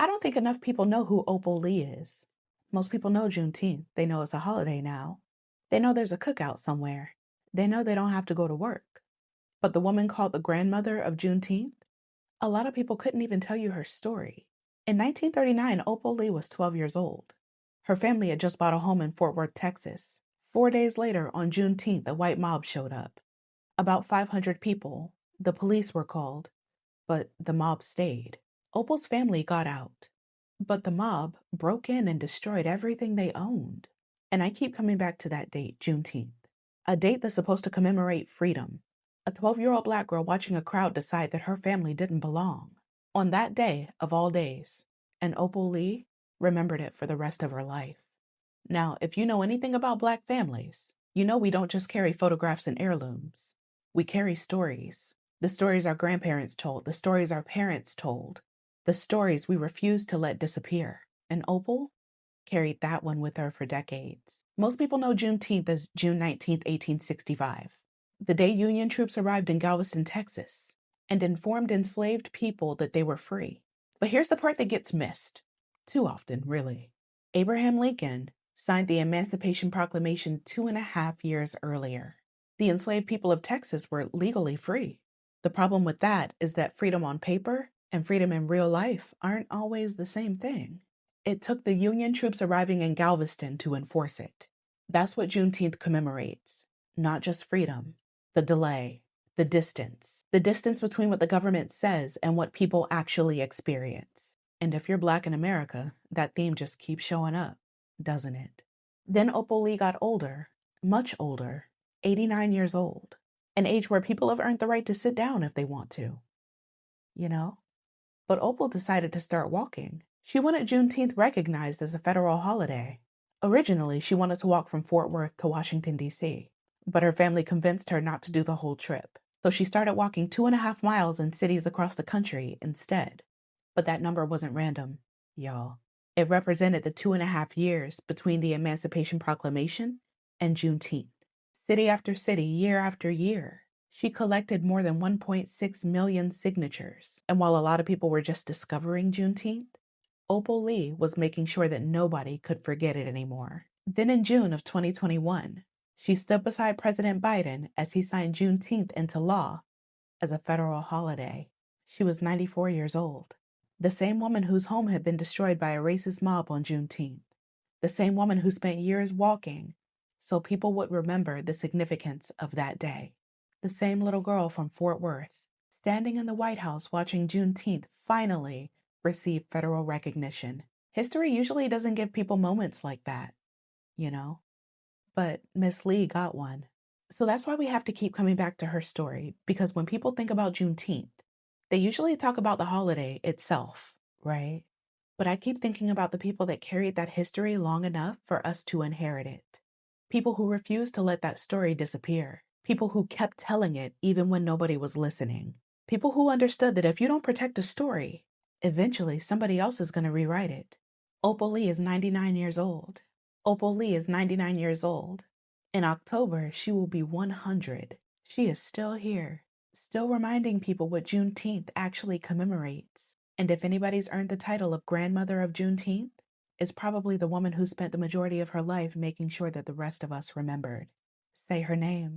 I don't think enough people know who Opal Lee is. Most people know Juneteenth. They know it's a holiday now. They know there's a cookout somewhere. They know they don't have to go to work. But the woman called the grandmother of Juneteenth, a lot of people couldn't even tell you her story. In 1939, Opal Lee was 12 years old. Her family had just bought a home in Fort Worth, Texas. 4 days later, on Juneteenth, a white mob showed up. About 500 people. The police were called, but the mob stayed. Opal's family got out, but the mob broke in and destroyed everything they owned. And I keep coming back to that date, Juneteenth, a date that's supposed to commemorate freedom. A 12-year-old Black girl watching a crowd decide that her family didn't belong. On that day of all days, and Opal Lee remembered it for the rest of her life. Now, if you know anything about Black families, you know we don't just carry photographs and heirlooms. We carry stories. The stories our grandparents told, the stories our parents told, the stories we refused to let disappear. And Opal carried that one with her for decades. Most people know Juneteenth as June 19th, 1865, the day Union troops arrived in Galveston, Texas, and informed enslaved people that they were free. But here's the part that gets missed. Too often, really. Abraham Lincoln signed the Emancipation Proclamation 2.5 years earlier. The enslaved people of Texas were legally free. The problem with that is that freedom on paper and freedom in real life aren't always the same thing. It took the Union troops arriving in Galveston to enforce it. That's what Juneteenth commemorates. Not just freedom, the delay, the distance between what the government says and what people actually experience. And if you're Black in America, that theme just keeps showing up, doesn't it? Then Opal Lee got older, much older, 89 years old, an age where people have earned the right to sit down if they want to, you know? But Opal decided to start walking. She wanted Juneteenth recognized as a federal holiday. Originally, she wanted to walk from Fort Worth to Washington, D.C., but her family convinced her not to do the whole trip. So she started walking 2.5 miles in cities across the country instead. But that number wasn't random, y'all. It represented the 2.5 years between the Emancipation Proclamation and Juneteenth. City after city, year after year, she collected more than 1.6 million signatures. And while a lot of people were just discovering Juneteenth, Opal Lee was making sure that nobody could forget it anymore. Then in June of 2021, she stood beside President Biden as he signed Juneteenth into law as a federal holiday. She was 94 years old. The same woman whose home had been destroyed by a racist mob on Juneteenth. The same woman who spent years walking so people would remember the significance of that day. The same little girl from Fort Worth, standing in the White House watching Juneteenth finally receive federal recognition. History usually doesn't give people moments like that, you know? But Miss Lee got one. So that's why we have to keep coming back to her story, because when people think about Juneteenth, they usually talk about the holiday itself, right? But I keep thinking about the people that carried that history long enough for us to inherit it. People who refused to let that story disappear. People who kept telling it even when nobody was listening. People who understood that if you don't protect a story, eventually somebody else is going to rewrite it. Opal Lee is 99 years old. Opal Lee is 99 years old. In October, she will be 100. She is still here, still reminding people what Juneteenth actually commemorates. And if anybody's earned the title of Grandmother of Juneteenth, it's probably the woman who spent the majority of her life making sure that the rest of us remembered. Say her name.